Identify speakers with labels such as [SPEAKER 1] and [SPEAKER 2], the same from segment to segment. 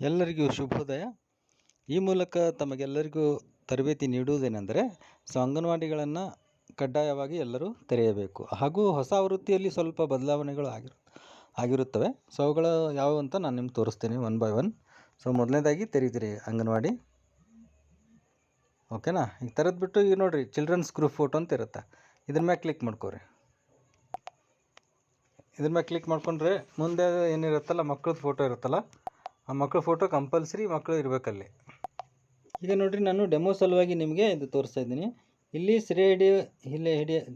[SPEAKER 1] ಎಲ್ಲರಿಗೂ ಶುಭೋದಯ. ಈ ಮೂಲಕ ತಮಗೆಲ್ಲರಿಗೂ ತರಬೇತಿ ನೀಡುವುದೇನೆಂದರೆ, ಅಂಗನವಾಡಿಗಳನ್ನು ಕಡ್ಡಾಯವಾಗಿ ಎಲ್ಲರೂ ತೆರೆಯಬೇಕು. ಹಾಗೂ ಹೊಸ ಆವೃತ್ತಿಯಲ್ಲಿ ಸ್ವಲ್ಪ ಬದಲಾವಣೆಗಳು ಆಗಿರುತ್ತವೆ. ಅವುಗಳು ಯಾವುವು ಅಂತ ನಾನು ನಿಮ್ಗೆ ತೋರಿಸ್ತೀನಿ ಒನ್ ಬೈ ಒನ್. ಮೊದಲನೇದಾಗಿ ತೆರೀತೀರಿ ಅಂಗನವಾಡಿ. ಓಕೆನಾ? ಈಗ ತೆರೆದ್ಬಿಟ್ಟು ಈಗ ನೋಡಿರಿ, ಚಿಲ್ಡ್ರನ್ಸ್ ಗ್ರೂಪ್ ಫೋಟೋ ಅಂತ ಇರುತ್ತೆ. ಇದ್ರ ಮ್ಯಾಗೆ ಕ್ಲಿಕ್ ಮಾಡ್ಕೊರಿ. ಇದ್ರ ಮ್ಯಾಗೆ ಕ್ಲಿಕ್ ಮಾಡ್ಕೊಂಡ್ರೆ ಮುಂದೆ ಏನಿರುತ್ತಲ್ಲ, ಮಕ್ಕಳದ್ದು ಫೋಟೋ ಇರುತ್ತಲ್ಲ, ಆ ಮಕ್ಕಳ ಫೋಟೋ ಕಂಪಲ್ಸರಿ ಮಕ್ಕಳು ಇರಬೇಕಲ್ಲಿ. ಈಗ ನೋಡಿರಿ, ನಾನು ಡೆಮೋ ಸಲುವಾಗಿ ನಿಮಗೆ ಇದು ತೋರಿಸ್ತಾ ಇದ್ದೀನಿ. ಇಲ್ಲಿ ಇಲ್ಲಿ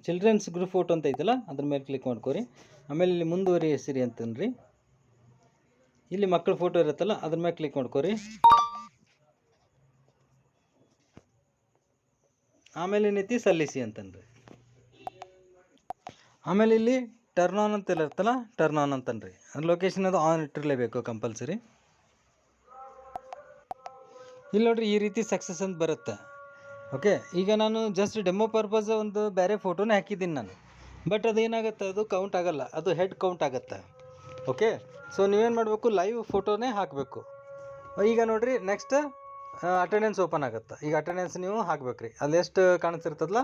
[SPEAKER 1] ಚಿಲ್ಡ್ರನ್ಸ್ ಗ್ರೂಪ್ ಫೋಟೋ ಅಂತ ಐತಲ್ಲ, ಅದ್ರ ಮೇಲೆ ಕ್ಲಿಕ್ ಮಾಡ್ಕೊರಿ. ಆಮೇಲೆ ಇಲ್ಲಿ ಮುಂದುವರಿ ಹೆಸರಿ ಅಂತನ್ರಿ, ಇಲ್ಲಿ ಮಕ್ಕಳ ಫೋಟೋ ಇರುತ್ತಲ್ಲ, ಅದ್ರ ಮೇಲೆ ಕ್ಲಿಕ್ ಮಾಡ್ಕೊರಿ. ಆಮೇಲೆ ಏನೈತಿ ಸಲ್ಲಿಸಿ ಅಂತನ್ರಿ. ಆಮೇಲೆ ಇಲ್ಲಿ ಟರ್ನ್ ಆನ್ ಅಂತ ಇರುತ್ತಲ್ಲ, ಟರ್ನ್ ಆನ್ ಅಂತನ್ರಿ. ಲೊಕೇಶನ್ ಅದು ಆನ್ ಇಟ್ಟಿರಲೇಬೇಕು ಕಂಪಲ್ಸರಿ. ಇಲ್ಲಿ ನೋಡ್ರಿ, ಈ ರೀತಿ ಸಕ್ಸಸ್ ಅಂತ ಬರುತ್ತೆ. ಓಕೆ, ಈಗ ನಾನು ಜಸ್ಟ್ ಡೆಮೋ ಪರ್ಪಸ್ ಒಂದು ಬೇರೆ ಫೋಟೋನೇ ಹಾಕಿದ್ದೀನಿ ನಾನು. ಬಟ್ ಅದೇನಾಗುತ್ತೆ, ಅದು ಕೌಂಟ್ ಆಗೋಲ್ಲ, ಅದು ಹೆಡ್ ಕೌಂಟ್ ಆಗುತ್ತೆ. ಓಕೆ, ನೀವೇನು ಮಾಡಬೇಕು, ಲೈವ್ ಫೋಟೋನೇ ಹಾಕಬೇಕು. ಈಗ ನೋಡಿರಿ, ನೆಕ್ಸ್ಟ್ ಅಟೆಂಡೆನ್ಸ್ ಓಪನ್ ಆಗುತ್ತೆ. ಈಗ ಅಟೆಂಡೆನ್ಸ್ ನೀವು ಹಾಕ್ಬೇಕು ರೀ, ಅಲ್ಲಿ ಎಷ್ಟು ಕಾಣಿಸ್ತಿರ್ತದಲ್ಲ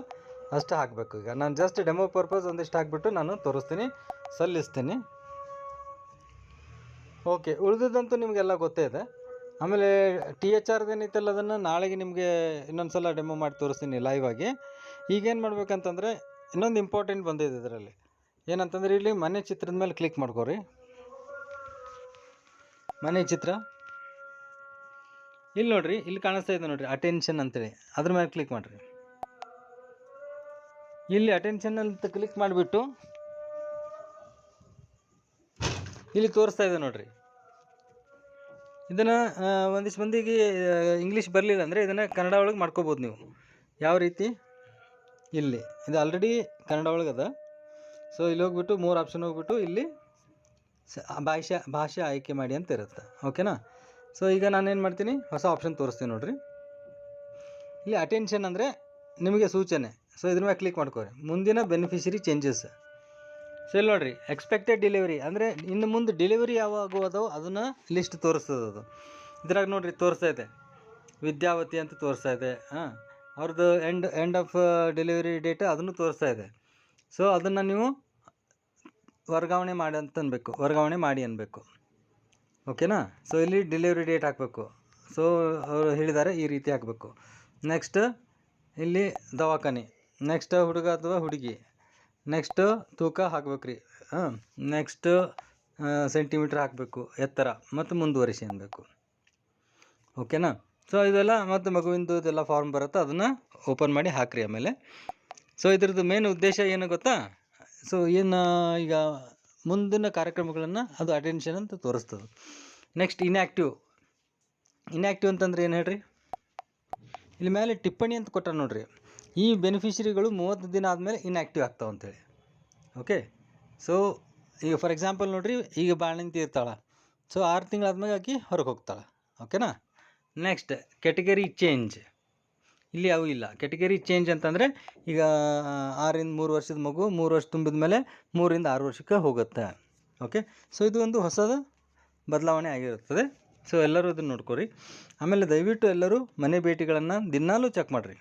[SPEAKER 1] ಅಷ್ಟು ಹಾಕಬೇಕು. ಈಗ ನಾನು ಜಸ್ಟ್ ಡೆಮೋ ಪರ್ಪಸ್ ಒಂದಿಷ್ಟು ಹಾಕ್ಬಿಟ್ಟು ನಾನು ತೋರಿಸ್ತೀನಿ, ಸಲ್ಲಿಸ್ತೀನಿ. ಓಕೆ, ಉಳಿದಿದ್ದಂತೂ ನಿಮಗೆಲ್ಲ ಗೊತ್ತೇ ಇದೆ. ಆಮೇಲೆ THR ಏನೈತಲ್ಲ, ಅದನ್ನು ನಾಳೆಗೆ ನಿಮಗೆ ಇನ್ನೊಂದು ಸಲ ಡೆಮೋ ಮಾಡಿ ತೋರಿಸ್ತೀನಿ ಲೈವ್ ಆಗಿ. ಈಗೇನು ಮಾಡ್ಬೇಕಂತಂದರೆ, ಇನ್ನೊಂದು ಇಂಪಾರ್ಟೆಂಟ್ ಬಂದಿದೆ ಇದರಲ್ಲಿ. ಏನಂತಂದರೆ, ಇಲ್ಲಿ ಮನೆ ಚಿತ್ರದ ಮೇಲೆ ಕ್ಲಿಕ್ ಮಾಡ್ಕೊರಿ. ಮನೆ ಚಿತ್ರ ಇಲ್ಲಿ ನೋಡಿರಿ, ಇಲ್ಲಿ ಕಾಣಿಸ್ತಾ ಇದೆ ನೋಡಿರಿ, ಅಟೆನ್ಷನ್ ಅಂತೇಳಿ. ಅದ್ರ ಮೇಲೆ ಕ್ಲಿಕ್ ಮಾಡಿರಿ. ಇಲ್ಲಿ ಅಟೆನ್ಷನ್ ಅಂತ ಕ್ಲಿಕ್ ಮಾಡಿಬಿಟ್ಟು ಇಲ್ಲಿ ತೋರಿಸ್ತಾ ಇದೆ ನೋಡಿರಿ. ಇದನ್ನು ಒಂದಿಷ್ಟು ಮಂದಿಗೆ ಇಂಗ್ಲೀಷ್ ಬರಲಿಲ್ಲ ಅಂದರೆ ಇದನ್ನು ಕನ್ನಡ ಒಳಗೆ ಮಾಡ್ಕೋಬೋದು ನೀವು. ಯಾವ ರೀತಿ, ಇಲ್ಲಿ ಇದು ಆಲ್ರೆಡಿ ಕನ್ನಡ ಒಳಗೆ ಅದ. ಇಲ್ಲಿ ಹೋಗ್ಬಿಟ್ಟು 3 ಆಪ್ಷನ್ ಹೋಗ್ಬಿಟ್ಟು ಇಲ್ಲಿ ಭಾಷೆ ಆಯ್ಕೆ ಮಾಡಿ ಅಂತ ಇರುತ್ತೆ. ಓಕೆನಾ? ಈಗ ನಾನೇನು ಮಾಡ್ತೀನಿ, ಹೊಸ ಆಪ್ಷನ್ ತೋರಿಸ್ತೀನಿ ನೋಡಿರಿ. ಇಲ್ಲಿ ಅಟೆನ್ಷನ್ ಅಂದರೆ ನಿಮಗೆ ಸೂಚನೆ. ಇದ್ರ ಮೇಲೆ ಕ್ಲಿಕ್ ಮಾಡ್ಕೋರಿ. ಮುಂದಿನ ಬೆನಿಫಿಷರಿ ಚೇಂಜಸ್. ಇಲ್ಲಿ ನೋಡಿರಿ, ಎಕ್ಸ್ಪೆಕ್ಟೆಡ್ ಡೆಲಿವರಿ ಅಂದರೆ ಇನ್ನು ಮುಂದೆ ಡೆಲಿವರಿ ಯಾವಾಗ ಅದೋ ಅದನ್ನು ಲಿಸ್ಟ್ ತೋರಿಸ್ತದೆ ಅದು. ಇದ್ರಾಗ ನೋಡಿರಿ, ತೋರಿಸ್ತಾ ಇದೆ ವಿದ್ಯಾವತಿ ಅಂತ ತೋರಿಸ್ತಾ ಇದೆ. ಅವ್ರದ್ದು ಎಂಡ್ ಆಫ್ ಡೆಲಿವರಿ ಡೇಟ್ ಅದನ್ನು ತೋರಿಸ್ತಾ ಇದೆ. ಅದನ್ನು ನೀವು ವರ್ಗಾವಣೆ ಮಾಡಿ ಅಂತ ಅನ್ಬೇಕು, ವರ್ಗಾವಣೆ ಮಾಡಿ ಅನ್ಬೇಕು. ಓಕೆನಾ? ಇಲ್ಲಿ ಡೆಲಿವರಿ ಡೇಟ್ ಹಾಕಬೇಕು. ಅವರು ಹೇಳಿದ್ದಾರೆ ಈ ರೀತಿ ಹಾಕಬೇಕು. ನೆಕ್ಸ್ಟ್ ಇಲ್ಲಿ ದವಾಖಾನೆ, ನೆಕ್ಸ್ಟ್ ಹುಡುಗ ಅಥವಾ ಹುಡುಗಿ, ನೆಕ್ಸ್ಟ್ ತೂಕ ಹಾಕ್ಬೇಕು ರೀ. ನೆಕ್ಸ್ಟ್ ಸೆಂಟಿಮೀಟ್ರ್ ಹಾಕಬೇಕು ಎತ್ತರ, ಮತ್ತು ಮುಂದುವರಿಸಿ ಅನ್ಬೇಕು. ಓಕೆನಾ? ಇದೆಲ್ಲ ಮತ್ತು ಮಗುವಿಂದು ಇದೆಲ್ಲ ಫಾರ್ಮ್ ಬರುತ್ತೆ, ಅದನ್ನು ಓಪನ್ ಮಾಡಿ ಹಾಕಿರಿ. ಆಮೇಲೆ ಇದ್ರದ್ದು ಮೇನ್ ಉದ್ದೇಶ ಏನು ಗೊತ್ತಾ? ಏನು ಈಗ ಮುಂದಿನ ಕಾರ್ಯಕ್ರಮಗಳನ್ನು ಅದು ಅಟೆನ್ಷನ್ ಅಂತ ತೋರಿಸ್ತದೆ. ನೆಕ್ಸ್ಟ್ ಇನ್ಯಾಕ್ಟಿವ್ ಅಂತಂದ್ರೆ ಏನು ಹೇಳ್ರಿ, ಇಲ್ಲಿ ಮೇಲೆ ಟಿಪ್ಪಣಿ ಅಂತ ಕೊಟ್ಟ ನೋಡ್ರಿ. ಈ ಬೆನಿಫಿಷರಿಗಳು 30 ದಿನ ಆದಮೇಲೆ ಇನ್ಯಾಕ್ಟಿವ್ ಆಗ್ತಾವೆ ಅಂತೇಳಿ. ಓಕೆ, ಈಗ ಫಾರ್ ಎಕ್ಸಾಂಪಲ್ ನೋಡಿರಿ, ಈಗ ಬಾಣಂತಿ ಇರ್ತಾಳೆ. 6 ತಿಂಗಳಾದ್ಮೇಲೆ ಆಕಿ ಹೊರಗೆ ಹೋಗ್ತಾಳೆ. ಓಕೆನಾ? ನೆಕ್ಸ್ಟ್ ಕೆಟಗರಿ ಚೇಂಜ್, ಇಲ್ಲಿ ಅವು ಇಲ್ಲ. ಕೆಟಗರಿ ಚೇಂಜ್ ಅಂತಂದರೆ ಈಗ 6 ರಿಂದ 3 ವರ್ಷದ ಮಗು 3 ವರ್ಷ ತುಂಬಿದ ಮೇಲೆ 3 ರಿಂದ 6 ವರ್ಷಕ್ಕೆ ಹೋಗುತ್ತೆ. ಓಕೆ, ಇದು ಒಂದು ಹೊಸದ ಬದಲಾವಣೆ ಆಗಿರುತ್ತದೆ. ಎಲ್ಲರೂ ಇದನ್ನು ನೋಡ್ಕೊರಿ. ಆಮೇಲೆ ದಯವಿಟ್ಟು ಎಲ್ಲರೂ ಮನೆ ಭೇಟಿಗಳನ್ನು ದಿನಾಲೂ ಚೆಕ್ ಮಾಡಿರಿ.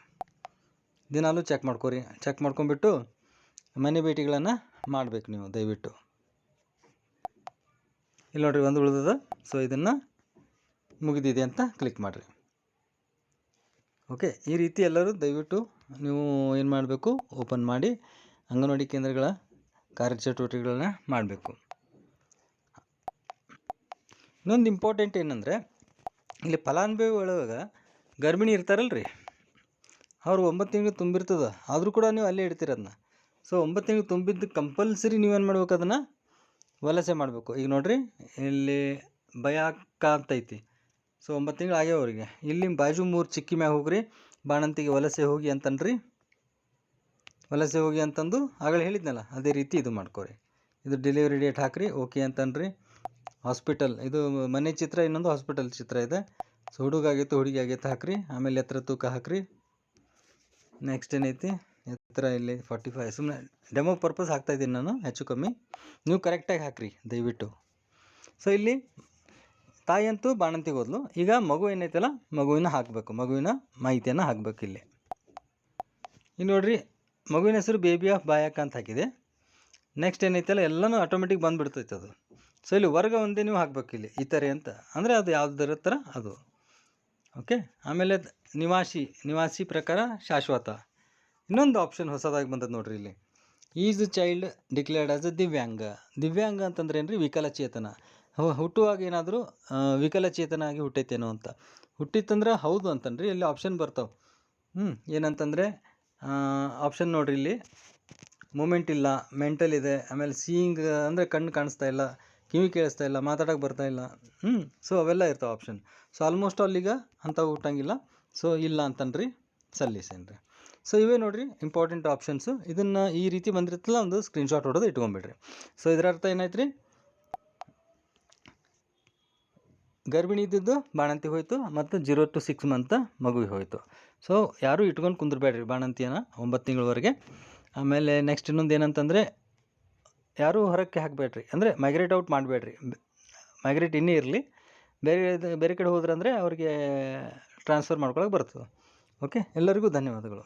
[SPEAKER 1] ದಿನಾಲೂ ಚೆಕ್ ಮಾಡ್ಕೊರಿ. ಚೆಕ್ ಮಾಡ್ಕೊಂಬಿಟ್ಟು ಮನೆ ಭೇಟಿಗಳನ್ನು ಮಾಡಬೇಕು ನೀವು ದಯವಿಟ್ಟು. ಇಲ್ಲಿ ನೋಡಿರಿ, ಒಂದು ಉಳಿದದ. ಇದನ್ನು ಮುಗಿದಿದೆ ಅಂತ ಕ್ಲಿಕ್ ಮಾಡಿರಿ. ಓಕೆ, ಈ ರೀತಿ ಎಲ್ಲರೂ ದಯವಿಟ್ಟು ನೀವು ಏನು ಮಾಡಬೇಕು, ಓಪನ್ ಮಾಡಿ ಅಂಗನವಾಡಿ ಕೇಂದ್ರಗಳ ಕಾರ್ಯಚಟುವಟಿಕೆಗಳನ್ನ ಮಾಡಬೇಕು. ಇನ್ನೊಂದು ಇಂಪಾರ್ಟೆಂಟ್ ಏನಂದರೆ, ಇಲ್ಲಿ ಫಲಾನುಭವಿ ಒಳಗೆ ಗರ್ಭಿಣಿ ಇರ್ತಾರಲ್ರಿ, ಅವ್ರು 9 ತಿಂಗಳು ತುಂಬಿರ್ತದೆ, ಆದರೂ ಕೂಡ ನೀವು ಅಲ್ಲೇ ಇಡ್ತೀರ ಅದನ್ನ. 9 ತಿಂಗಳು ತುಂಬಿದ್ದು ಕಂಪಲ್ಸರಿ ನೀವೇನು ಮಾಡ್ಬೇಕು, ಅದನ್ನು ವಲಸೆ ಮಾಡಬೇಕು. ಈಗ ನೋಡಿರಿ, ಇಲ್ಲಿ ಭಯಕ್ಕ ಅಂತೈತಿ. 9 ತಿಂಗಳು ಆಗ್ಯಾವ ಅವರಿಗೆ. ಇಲ್ಲಿ ಬಾಜು 3 ಚಿಕ್ಕಿ ಮ್ಯಾಗ ಹೋಗ್ರಿ, ಬಾಣಂತಿಗೆ ವಲಸೆ ಹೋಗಿ ಅಂತನ್ರಿ. ವಲಸೆ ಹೋಗಿ ಅಂತಂದು ಆಗಲೇ ಹೇಳಿದ್ನಲ್ಲ, ಅದೇ ರೀತಿ ಇದು ಮಾಡ್ಕೊರಿ. ಇದು ಡೆಲಿವರಿ ಡೇಟ್ ಹಾಕಿರಿ, ಓಕೆ ಅಂತನ್ರಿ. ಹಾಸ್ಪಿಟಲ್, ಇದು ಮನೆ ಚಿತ್ರ, ಇನ್ನೊಂದು ಹಾಸ್ಪಿಟಲ್ ಚಿತ್ರ ಇದೆ. ಹುಡುಗ ಆಗೈತೆ ಹುಡುಗಿ ಆಗೈತೆ ಹಾಕಿರಿ. ಆಮೇಲೆ ಎತ್ತರ ತೂಕ ಹಾಕಿರಿ. ನೆಕ್ಸ್ಟ್ ಏನೈತಿ, ಎತ್ತರ ಇಲ್ಲಿ 45. ಸುಮ್ಮನೆ ಡೆಮೋ ಪರ್ಪಸ್ ಹಾಕ್ತಾಯಿದ್ದೀನಿ ನಾನು, ಹೆಚ್ಚು ಕಮ್ಮಿ. ನೀವು ಕರೆಕ್ಟಾಗಿ ಹಾಕಿರಿ ದಯವಿಟ್ಟು. ಇಲ್ಲಿ ತಾಯಿ ಅಂತೂ ಬಾಣಂತಿಗೆ ಹೋದ್ಲು. ಈಗ ಮಗು ಏನೈತಲ್ಲ ಮಗುವಿನ ಹಾಕಬೇಕು, ಮಗುವಿನ ಮಾಹಿತಿಯನ್ನು ಹಾಕಬೇಕು ಇಲ್ಲಿ. ಈಗ ನೋಡ್ರಿ ಮಗುವಿನ ಹೆಸರು ಬೇಬಿ ಆಫ್ ಬಾಯಕ್ಕ ಅಂತ ಹಾಕಿದೆ. ನೆಕ್ಸ್ಟ್ ಏನೈತಲ್ಲ ಎಲ್ಲನೂ ಆಟೋಮೆಟಿಕ್ ಬಂದುಬಿಡ್ತೈತೆ ಅದು. ಸೊ ಇಲ್ಲಿ ವರ್ಗ ಒಂದೇ ನೀವು ಹಾಕಬೇಕು ಇಲ್ಲಿ ಇತರೆ ಅಂತ, ಅಂದರೆ ಅದು ಯಾವುದರ ಥರ ಅದು. ಓಕೆ, ಆಮೇಲೆ ನಿವಾಸಿ ಪ್ರಕಾರ ಶಾಶ್ವತ. ಇನ್ನೊಂದು ಆಪ್ಷನ್ ಹೊಸದಾಗಿ ಬಂದದ್ದು ನೋಡ್ರಿ ಇಲ್ಲಿ, is child declared as a ದಿವ್ಯಾಂಗ ಅಂತಂದ್ರೆ ಏನು ರೀ, ವಿಕಲಚೇತನ. ಹುಟ್ಟುವಾಗ ಏನಾದರೂ ವಿಕಲಚೇತನ ಆಗಿ ಹುಟ್ಟೈತೇನೋ ಅಂತ. ಹುಟ್ಟಿತ್ತಂದ್ರೆ ಹೌದು ಅಂತನ್ರಿ ಇಲ್ಲಿ ಆಪ್ಷನ್ ಬರ್ತಾವೆ. ಏನಂತಂದರೆ ಆಪ್ಷನ್ ನೋಡ್ರಿ ಇಲ್ಲಿ, ಮೂಮೆಂಟ್ ಇಲ್ಲ, ಮೆಂಟಲ್ ಇದೆ, ಆಮೇಲೆ ಸೀಯಿಂಗ್ ಅಂದರೆ ಕಣ್ಣು ಕಾಣಿಸ್ತಾ ಇಲ್ಲ, ಕಿವಿ ಕೇಳಿಸ್ತಾ ಇಲ್ಲ, ಮಾತಾಡೋಕೆ ಬರ್ತಾ ಇಲ್ಲ. ಸೊ ಅವೆಲ್ಲ ಇರ್ತಾವೆ ಆಪ್ಷನ್. ಸೊ ಆಲ್ಮೋಸ್ಟ್ ಅಲ್ಲಿಗ ಅಂಥವು ಹುಟ್ಟಂಗಿಲ್ಲ. ಸೊ ಇಲ್ಲ ಅಂತನ್ರಿ ಸಲ್ಲಿಸೇನ್ರಿ. ಸೊ ಇವೇ ನೋಡಿರಿ ಇಂಪಾರ್ಟೆಂಟ್ ಆಪ್ಷನ್ಸು. ಇದನ್ನು ಈ ರೀತಿ ಬಂದಿರ್ತಲ್ಲ ಒಂದು ಸ್ಕ್ರೀನ್ಶಾಟ್ ಹೊಡೆದು ಇಟ್ಕೊಂಬಿಡ್ರಿ. ಸೊ ಇದರ ಅರ್ಥ ಏನಾಯ್ತು ರೀ, ಗರ್ಭಿಣಿ ಇದ್ದಿದ್ದು ಬಾಣಂತಿ ಹೋಯಿತು ಮತ್ತು 0 to 6 ಮಂತ್ ಮಗುವಿಗೆ ಹೋಯಿತು. ಸೊ ಯಾರೂ ಇಟ್ಕೊಂಡು ಕುಂದ್ರಬೇಡ್ರಿ ಬಾಣಂತಿಯನ್ನು 9 ತಿಂಗಳವರೆಗೆ. ಆಮೇಲೆ ನೆಕ್ಸ್ಟ್ ಇನ್ನೊಂದು ಏನಂತಂದರೆ, ಯಾರೂ ಹೊರಕ್ಕೆ ಹಾಕಬೇಡ್ರಿ, ಅಂದರೆ ಮೈಗ್ರೇಟ್ ಔಟ್ ಮಾಡಬೇಡ್ರಿ. ಮೈಗ್ರೇಟ್ ಇನ್ನೇ ಇರಲಿ, ಬೇರೆ ಕಡೆ ಹೋದ್ರಂದರೆ ಅವ್ರಿಗೆ ಟ್ರಾನ್ಸ್ಫರ್ ಮಾಡ್ಕೊಳಕ್ಕೆ ಬರ್ತದೆ. ಓಕೆ, ಎಲ್ಲರಿಗೂ ಧನ್ಯವಾದಗಳು.